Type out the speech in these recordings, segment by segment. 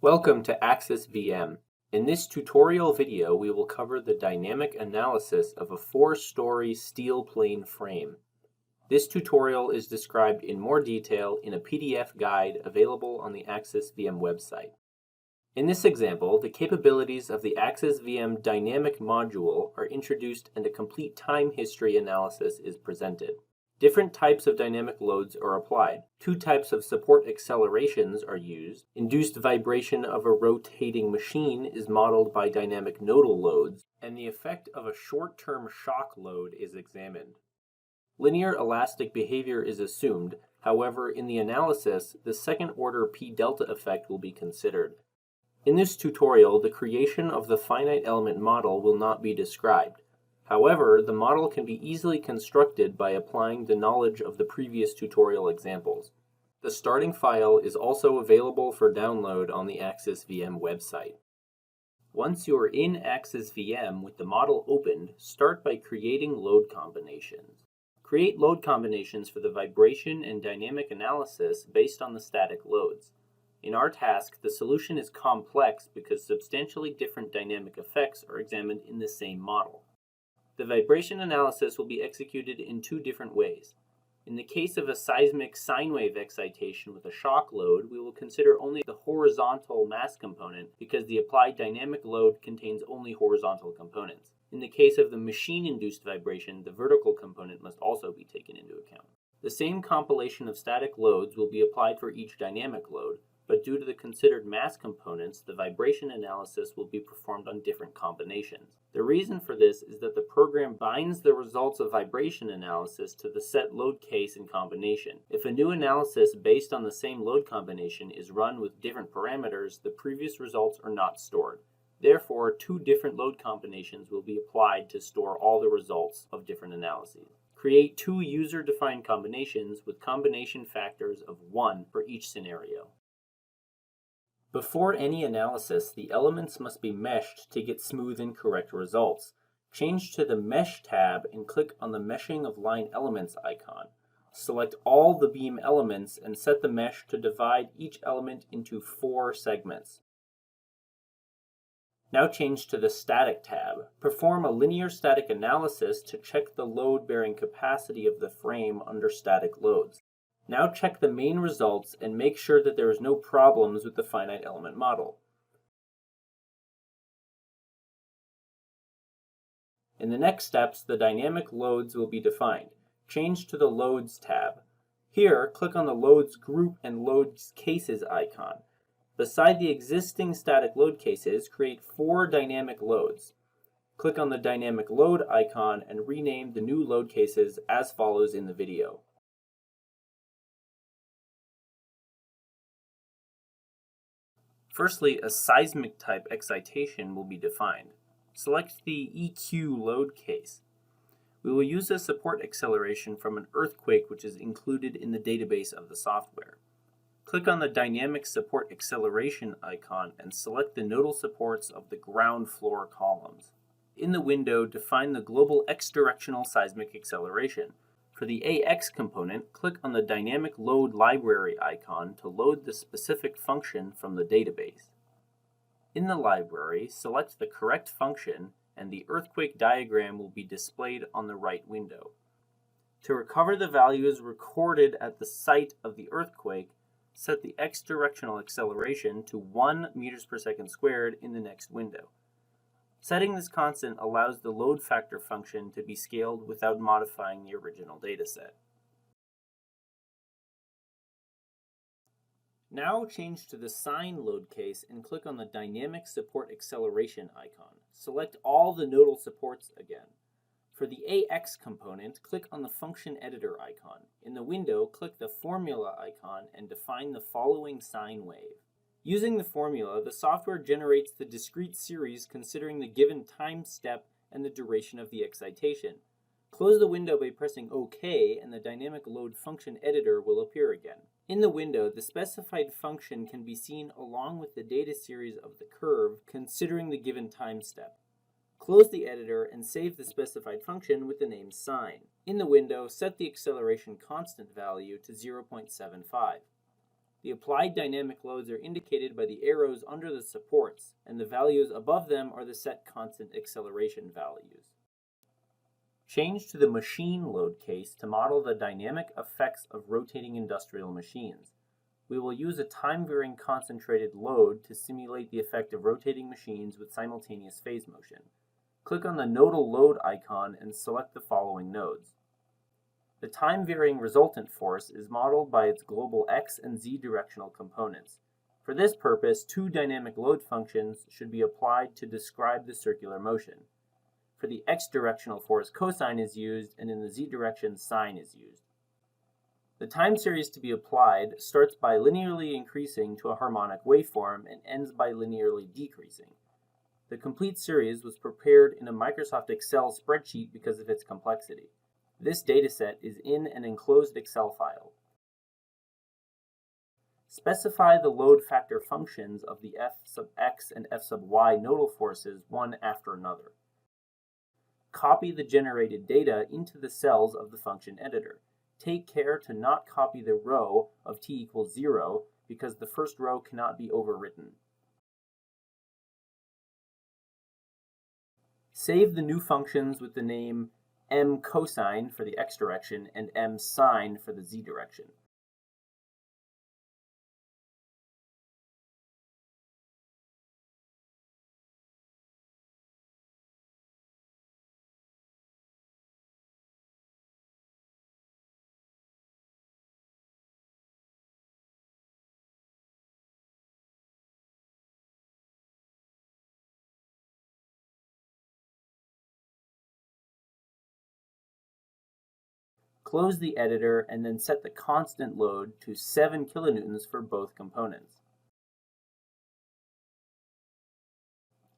Welcome to AxisVM. In this tutorial video, we will cover the dynamic analysis of a 4-story steel plane frame. This tutorial is described in more detail in a PDF guide available on the AxisVM website. In this example, the capabilities of the AxisVM dynamic module are introduced and a complete time history analysis is presented. Different types of dynamic loads are applied. 2 types of support accelerations are used. Induced vibration of a rotating machine is modeled by dynamic nodal loads, and the effect of a short-term shock load is examined. Linear elastic behavior is assumed. However, in the analysis, the second-order p-delta effect will be considered. In this tutorial, the creation of the finite element model will not be described. However, the model can be easily constructed by applying the knowledge of the previous tutorial examples. The starting file is also available for download on the AxisVM website. Once you are in AxisVM with the model opened, start by creating load combinations. Create load combinations for the vibration and dynamic analysis based on the static loads. In our task, the solution is complex because substantially different dynamic effects are examined in the same model. The vibration analysis will be executed in 2 different ways. In the case of a seismic sine wave excitation with a shock load, we will consider only the horizontal mass component because the applied dynamic load contains only horizontal components. In the case of the machine-induced vibration, the vertical component must also be taken into account. The same compilation of static loads will be applied for each dynamic load, but due to the considered mass components, the vibration analysis will be performed on different combinations. The reason for this is that the program binds the results of vibration analysis to the set load case and combination. If a new analysis based on the same load combination is run with different parameters, the previous results are not stored. Therefore, 2 different load combinations will be applied to store all the results of different analyses. Create 2 user-defined combinations with combination factors of 1 for each scenario. Before any analysis, the elements must be meshed to get smooth and correct results. Change to the Mesh tab and click on the Meshing of Line Elements icon. Select all the beam elements and set the mesh to divide each element into 4 segments. Now change to the Static tab. Perform a linear static analysis to check the load-bearing capacity of the frame under static loads. Now check the main results and make sure that there is no problems with the finite element model. In the next steps, the dynamic loads will be defined. Change to the Loads tab. Here, click on the Loads Group and Loads Cases icon. Beside the existing static load cases, create 4 dynamic loads. Click on the Dynamic Load icon and rename the new load cases as follows in the video. Firstly, a seismic type excitation will be defined. Select the EQ load case. We will use a support acceleration from an earthquake which is included in the database of the software. Click on the Dynamic Support Acceleration icon and select the nodal supports of the ground floor columns. In the window, define the global x-directional seismic acceleration. For the AX component, click on the Dynamic Load Library icon to load the specific function from the database. In the library, select the correct function and the earthquake diagram will be displayed on the right window. To recover the values recorded at the site of the earthquake, set the x-directional acceleration to 1 meters per second squared in the next window. Setting this constant allows the load factor function to be scaled without modifying the original dataset. Now change to the Sine load case and click on the Dynamic Support Acceleration icon. Select all the nodal supports again. For the AX component, click on the Function Editor icon. In the window, click the Formula icon and define the following sine wave. Using the formula, the software generates the discrete series considering the given time step and the duration of the excitation. Close the window by pressing OK and the dynamic load function editor will appear again. In the window, the specified function can be seen along with the data series of the curve considering the given time step. Close the editor and save the specified function with the name sine. In the window, set the acceleration constant value to 0.75. The applied dynamic loads are indicated by the arrows under the supports, and the values above them are the set constant acceleration values. Change to the machine load case to model the dynamic effects of rotating industrial machines. We will use a time-varying concentrated load to simulate the effect of rotating machines with simultaneous phase motion. Click on the nodal load icon and select the following nodes. The time-varying resultant force is modeled by its global x and z directional components. For this purpose, two dynamic load functions should be applied to describe the circular motion. For the x directional force, cosine is used, and in the z direction, sine is used. The time series to be applied starts by linearly increasing to a harmonic waveform and ends by linearly decreasing. The complete series was prepared in a Microsoft Excel spreadsheet because of its complexity. This dataset is in an enclosed Excel file. Specify the load factor functions of the F sub x and F sub y nodal forces one after another. Copy the generated data into the cells of the function editor. Take care to not copy the row of t equals 0 because the first row cannot be overwritten. Save the new functions with the name m cosine for the x direction and m sine for the z direction. Close the editor and then set the constant load to 7 kilonewtons for both components.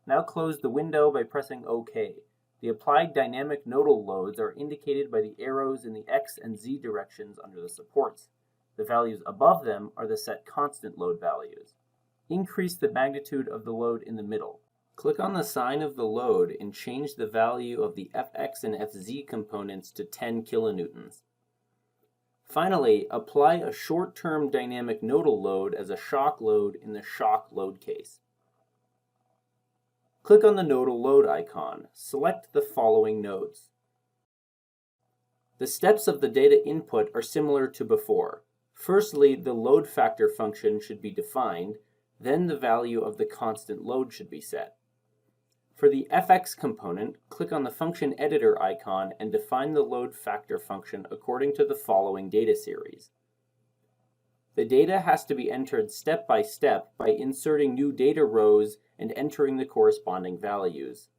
Now close the window by pressing OK. The applied dynamic nodal loads are indicated by the arrows in the x and z directions under the supports. The values above them are the set constant load values. Increase the magnitude of the load in the middle. Click on the sign of the load and change the value of the Fx and Fz components to 10 kilonewtons. Finally, apply a short-term dynamic nodal load as a shock load in the shock load case. Click on the nodal load icon. Select the following nodes. The steps of the data input are similar to before. Firstly, the load factor function should be defined, then the value of the constant load should be set. For the Fx component, click on the function editor icon and define the load factor function according to the following data series. The data has to be entered step by inserting new data rows and entering the corresponding values.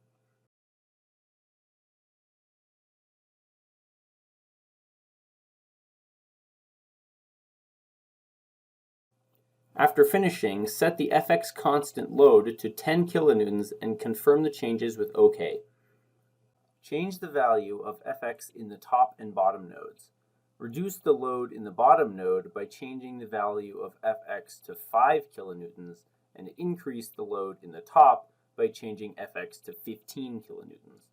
After finishing, set the Fx constant load to 10 kilonewtons and confirm the changes with OK. Change the value of Fx in the top and bottom nodes. Reduce the load in the bottom node by changing the value of Fx to 5 kilonewtons and increase the load in the top by changing Fx to 15 kilonewtons.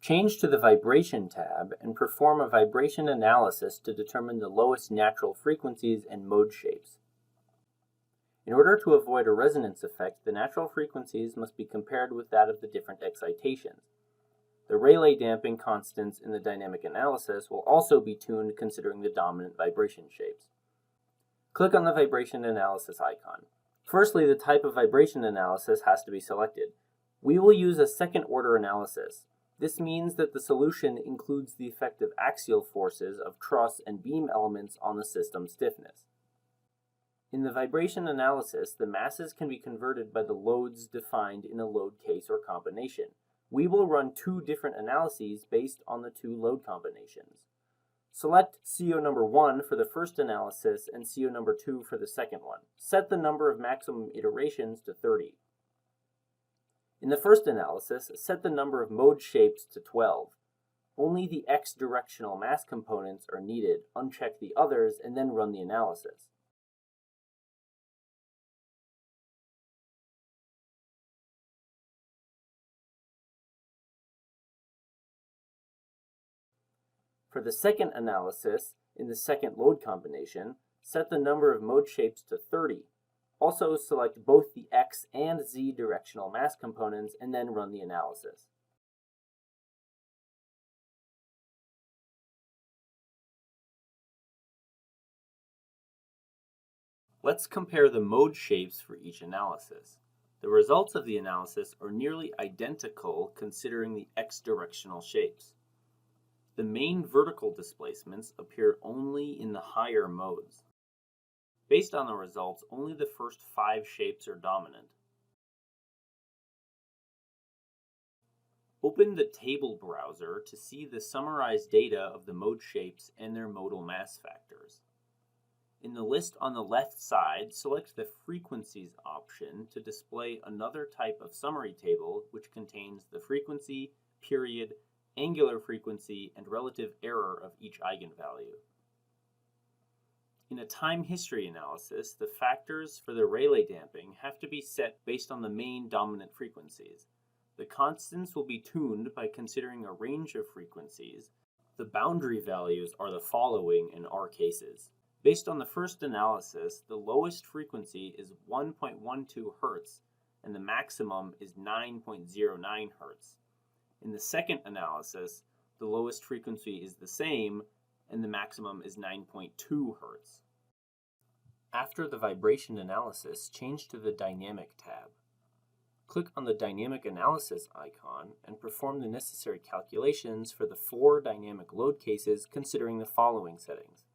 Change to the Vibration tab and perform a vibration analysis to determine the lowest natural frequencies and mode shapes. In order to avoid a resonance effect, the natural frequencies must be compared with that of the different excitations. The Rayleigh damping constants in the dynamic analysis will also be tuned considering the dominant vibration shapes. Click on the vibration analysis icon. Firstly, the type of vibration analysis has to be selected. We will use a second-order analysis. This means that the solution includes the effect of axial forces of truss and beam elements on the system stiffness. In the vibration analysis, the masses can be converted by the loads defined in a load case or combination. We will run two different analyses based on the two load combinations. Select CO number 1 for the first analysis and CO number 2 for the second one. Set the number of maximum iterations to 30. In the first analysis, set the number of mode shapes to 12. Only the x directional mass components are needed. Uncheck the others and then run the analysis. For the second analysis, in the second load combination, Set the number of mode shapes to 30. Also select both the X and Z directional mass components and then run the analysis. Let's compare the mode shapes for each analysis. The results of the analysis are nearly identical considering the x-directional shapes. The main vertical displacements appear only in the higher modes. Based on the results, only the first 5 shapes are dominant. Open the table browser to see the summarized data of the mode shapes and their modal mass factors. In the list on the left side, select the Frequencies option to display another type of summary table which contains the frequency, period, angular frequency, and relative error of each eigenvalue. In a time history analysis, the factors for the Rayleigh damping have to be set based on the main dominant frequencies. The constants will be tuned by considering a range of frequencies. The boundary values are the following in our cases. Based on the first analysis, the lowest frequency is 1.12 Hz and the maximum is 9.09 Hz. In the second analysis, the lowest frequency is the same and the maximum is 9.2 Hz. After the vibration analysis, change to the Dynamic tab. Click on the Dynamic Analysis icon and perform the necessary calculations for the 4 dynamic load cases considering the following settings.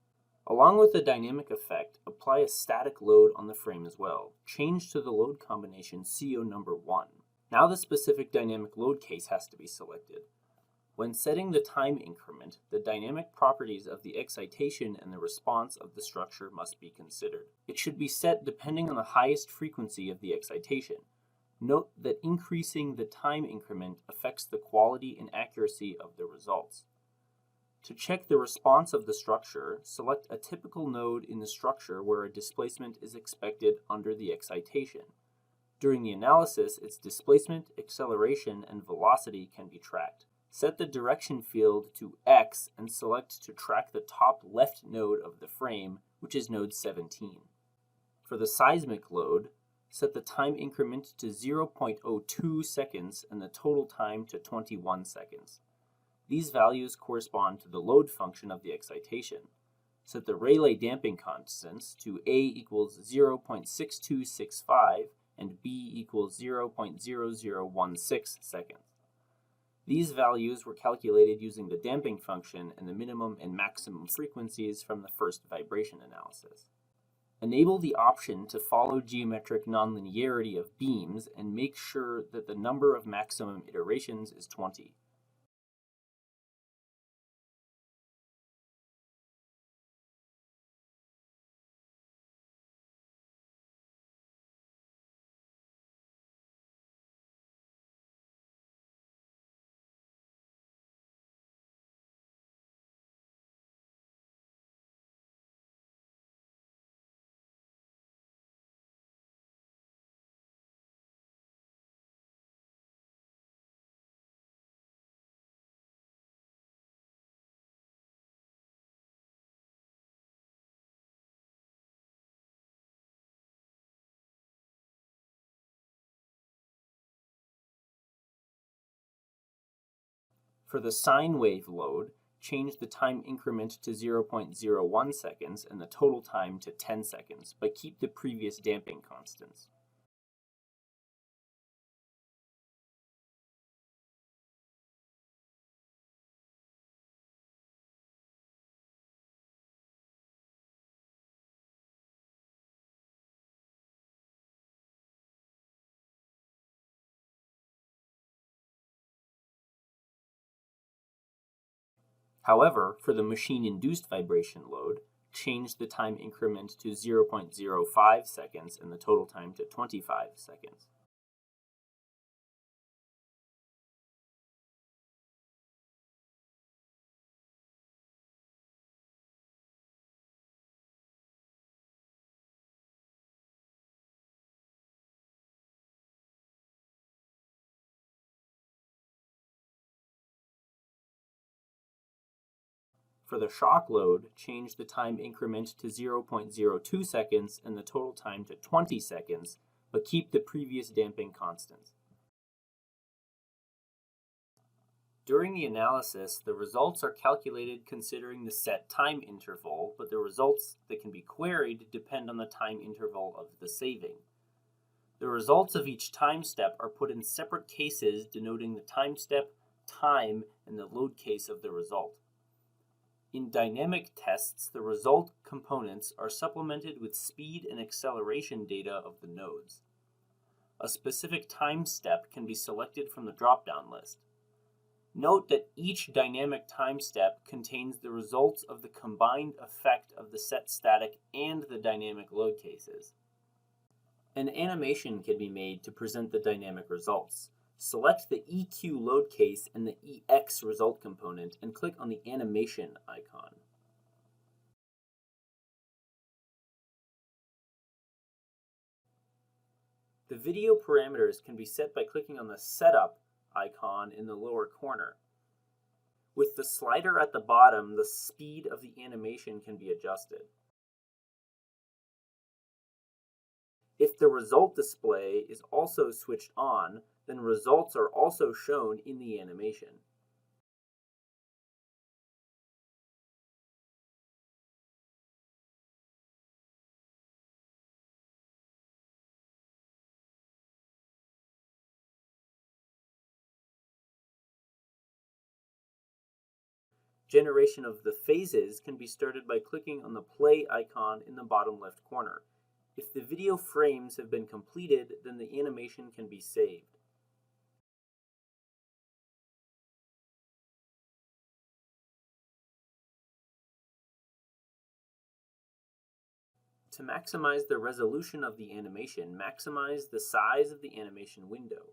Along with the dynamic effect, apply a static load on the frame as well. Change to the load combination CO number 1. Now the specific dynamic load case has to be selected. When setting the time increment, the dynamic properties of the excitation and the response of the structure must be considered. It should be set depending on the highest frequency of the excitation. Note that increasing the time increment affects the quality and accuracy of the results. To check the response of the structure, select a typical node in the structure where a displacement is expected under the excitation. During the analysis, its displacement, acceleration, and velocity can be tracked. Set the direction field to X and select to track the top left node of the frame, which is node 17. For the seismic load, set the time increment to 0.02 seconds and the total time to 21 seconds. These values correspond to the load function of the excitation. Set the Rayleigh damping constants to A equals 0.6265 and B equals 0.0016 seconds. These values were calculated using the damping function and the minimum and maximum frequencies from the first vibration analysis. Enable the option to follow geometric nonlinearity of beams and make sure that the number of maximum iterations is 20. For the sine wave load, change the time increment to 0.01 seconds and the total time to 10 seconds, but keep the previous damping constants. However, for the machine-induced vibration load, change the time increment to 0.05 seconds and the total time to 25 seconds. For the shock load, change the time increment to 0.02 seconds and the total time to 20 seconds, but keep the previous damping constant. During the analysis, the results are calculated considering the set time interval, but the results that can be queried depend on the time interval of the saving. The results of each time step are put in separate cases denoting the time step, time, and the load case of the result. In dynamic tests, the result components are supplemented with speed and acceleration data of the nodes. A specific time step can be selected from the drop-down list. Note that each dynamic time step contains the results of the combined effect of the set static and the dynamic load cases. An animation can be made to present the dynamic results. Select the EQ load case and the EX result component and click on the animation icon. The video parameters can be set by clicking on the setup icon in the lower corner. With the slider at the bottom, the speed of the animation can be adjusted. If the result display is also switched on, then results are also shown in the animation. Generation of the phases can be started by clicking on the play icon in the bottom left corner. If the video frames have been completed, then the animation can be saved. To maximize the resolution of the animation, maximize the size of the animation window.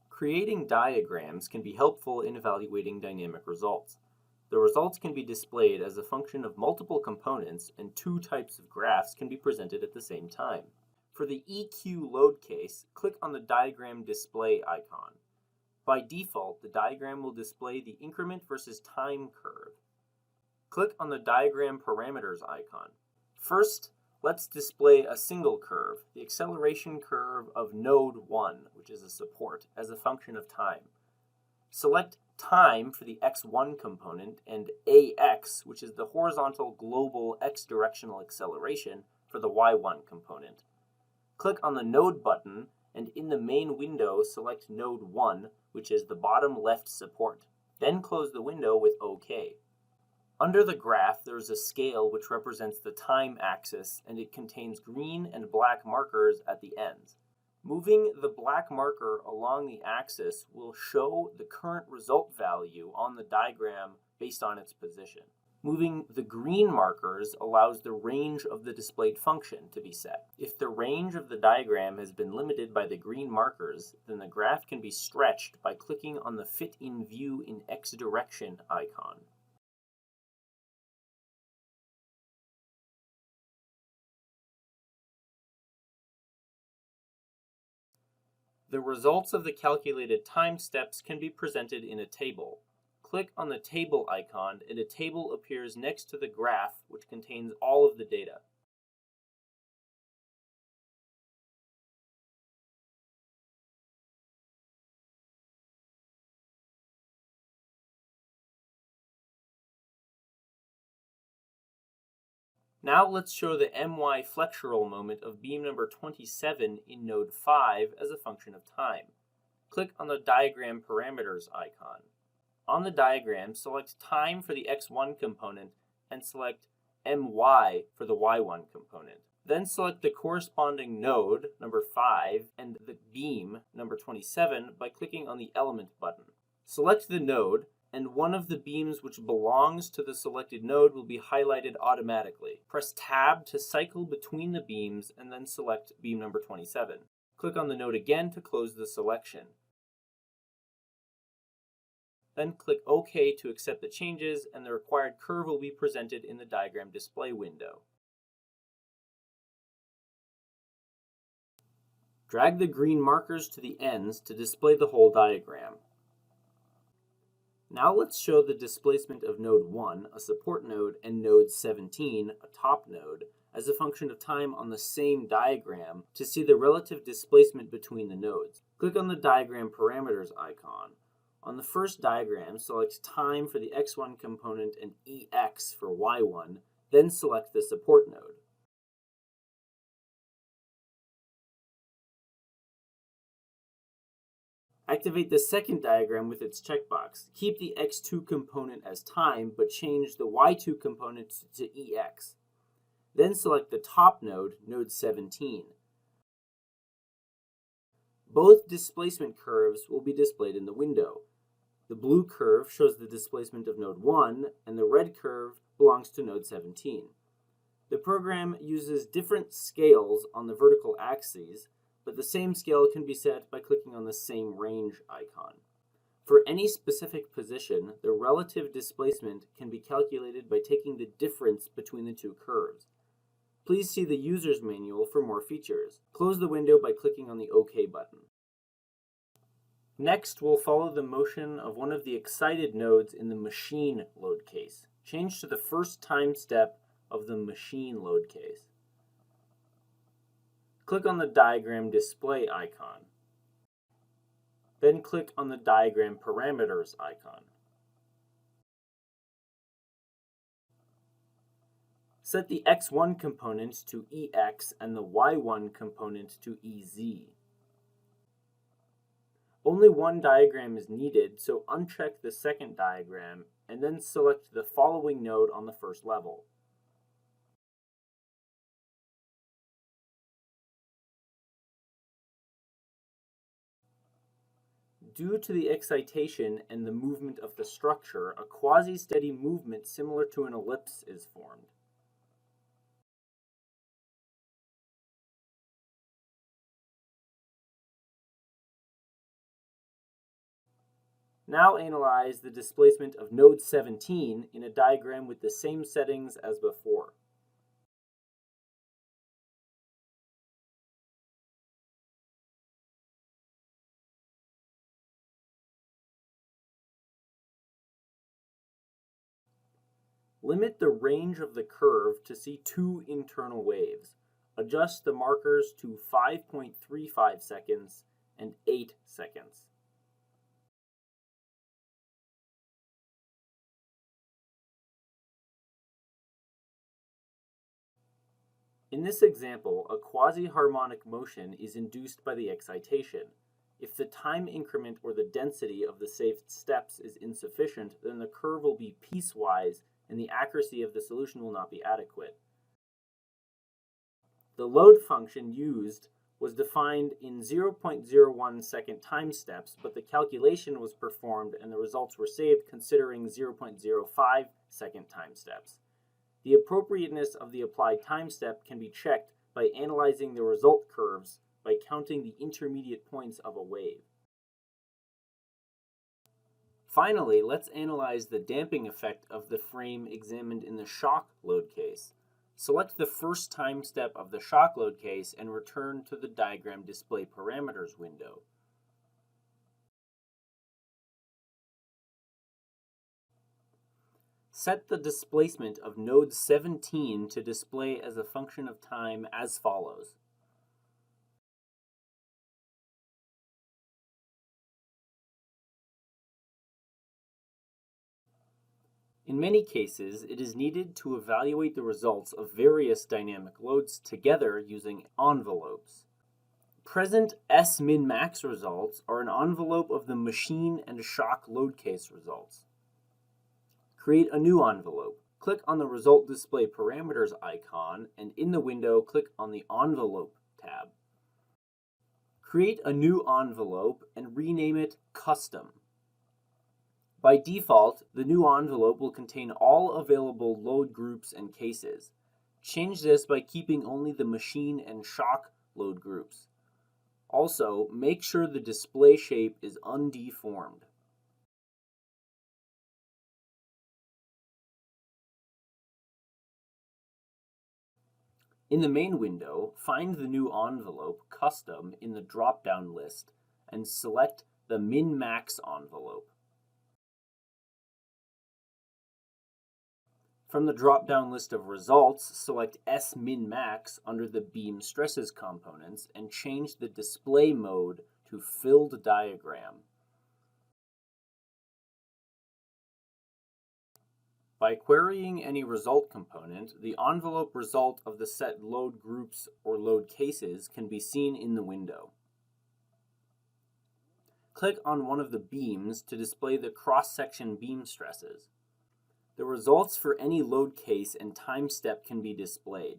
Creating diagrams can be helpful in evaluating dynamic results. The results can be displayed as a function of multiple components, and two types of graphs can be presented at the same time. For the EQ load case, click on the diagram display icon. By default, the diagram will display the increment versus time curve. Click on the diagram parameters icon. First, let's display a single curve, the acceleration curve of node 1, which is a support, as a function of time. Select time for the x1 component and AX, which is the horizontal global x-directional acceleration, for the y1 component. Click on the node button, and in the main window, select node 1, which is the bottom left support. Then close the window with OK. Under the graph, there is a scale which represents the time axis, and it contains green and black markers at the ends. Moving the black marker along the axis will show the current result value on the diagram based on its position. Moving the green markers allows the range of the displayed function to be set. If the range of the diagram has been limited by the green markers, then the graph can be stretched by clicking on the Fit in View in X direction icon. The results of the calculated time steps can be presented in a table. Click on the table icon and a table appears next to the graph, which contains all of the data. Now let's show the my flexural moment of beam number 27 in node 5 as a function of time. Click on the diagram parameters icon. On the diagram, select time for the x1 component and select my for the y1 component. Then select the corresponding node, number 5, and the beam, number 27, by clicking on the element button. Select the node, and one of the beams which belongs to the selected node will be highlighted automatically. Press Tab to cycle between the beams and then select beam number 27. Click on the node again to close the selection. Then click OK to accept the changes, and the required curve will be presented in the diagram display window. Drag the green markers to the ends to display the whole diagram. Now let's show the displacement of node 1, a support node, and node 17, a top node, as a function of time on the same diagram to see the relative displacement between the nodes. Click on the diagram parameters icon. On the first diagram, select time for the x1 component and EX for y1, then select the support node. Activate the second diagram with its checkbox. Keep the x2 component as time, but change the y2 component to EX. Then select the top node, node 17. Both displacement curves will be displayed in the window. The blue curve shows the displacement of node 1, and the red curve belongs to node 17. The program uses different scales on the vertical axes, but the same scale can be set by clicking on the same range icon. For any specific position, the relative displacement can be calculated by taking the difference between the two curves. Please see the user's manual for more features. Close the window by clicking on the OK button. Next, we'll follow the motion of one of the excited nodes in the machine load case. Change to the first time step of the machine load case. Click on the diagram display icon. Then click on the diagram parameters icon. Set the x1 component to EX and the y1 component to EZ. Only one diagram is needed, so uncheck the second diagram and then select the following node on the first level. Due to the excitation and the movement of the structure, a quasi-steady movement similar to an ellipse is formed. Now analyze the displacement of node 17 in a diagram with the same settings as before. Limit the range of the curve to see two internal waves. Adjust the markers to 5.35 seconds and 8 seconds. In this example, a quasi-harmonic motion is induced by the excitation. If the time increment or the density of the saved steps is insufficient, then the curve will be piecewise and the accuracy of the solution will not be adequate. The load function used was defined in 0.01 second time steps, but the calculation was performed and the results were saved considering 0.05 second time steps. The appropriateness of the applied time step can be checked by analyzing the result curves by counting the intermediate points of a wave. Finally, let's analyze the damping effect of the frame examined in the shock load case. Select the first time step of the shock load case and return to the diagram display parameters window. Set the displacement of node 17 to display as a function of time as follows. In many cases, it is needed to evaluate the results of various dynamic loads together using envelopes. Present S-min-max results are an envelope of the machine and shock load case results. Create a new envelope. Click on the Result Display Parameters icon, and in the window, click on the Envelope tab. Create a new envelope and rename it Custom. By default, the new envelope will contain all available load groups and cases. Change this by keeping only the machine and shock load groups. Also, make sure the display shape is undeformed. In the main window, find the new envelope, Custom, in the drop-down list and select the min-max envelope. From the drop-down list of results, select S-min-max under the beam stresses components and change the display mode to filled diagram. By querying any result component, the envelope result of the set load groups or load cases can be seen in the window. Click on one of the beams to display the cross-section beam stresses. The results for any load case and time step can be displayed.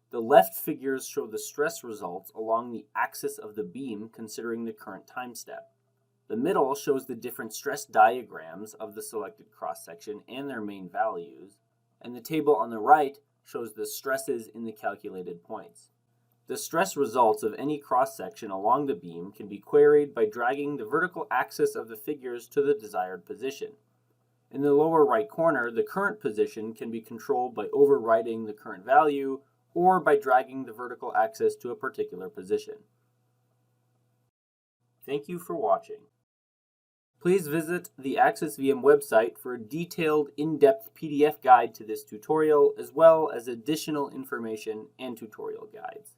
The left figures show the stress results along the axis of the beam considering the current time step. The middle shows the different stress diagrams of the selected cross-section and their main values, and the table on the right shows the stresses in the calculated points. The stress results of any cross-section along the beam can be queried by dragging the vertical axis of the figures to the desired position. In the lower right corner, the current position can be controlled by overwriting the current value or by dragging the vertical axis to a particular position. Thank you for watching. Please visit the AxisVM website for a detailed, in-depth PDF guide to this tutorial, as well as additional information and tutorial guides.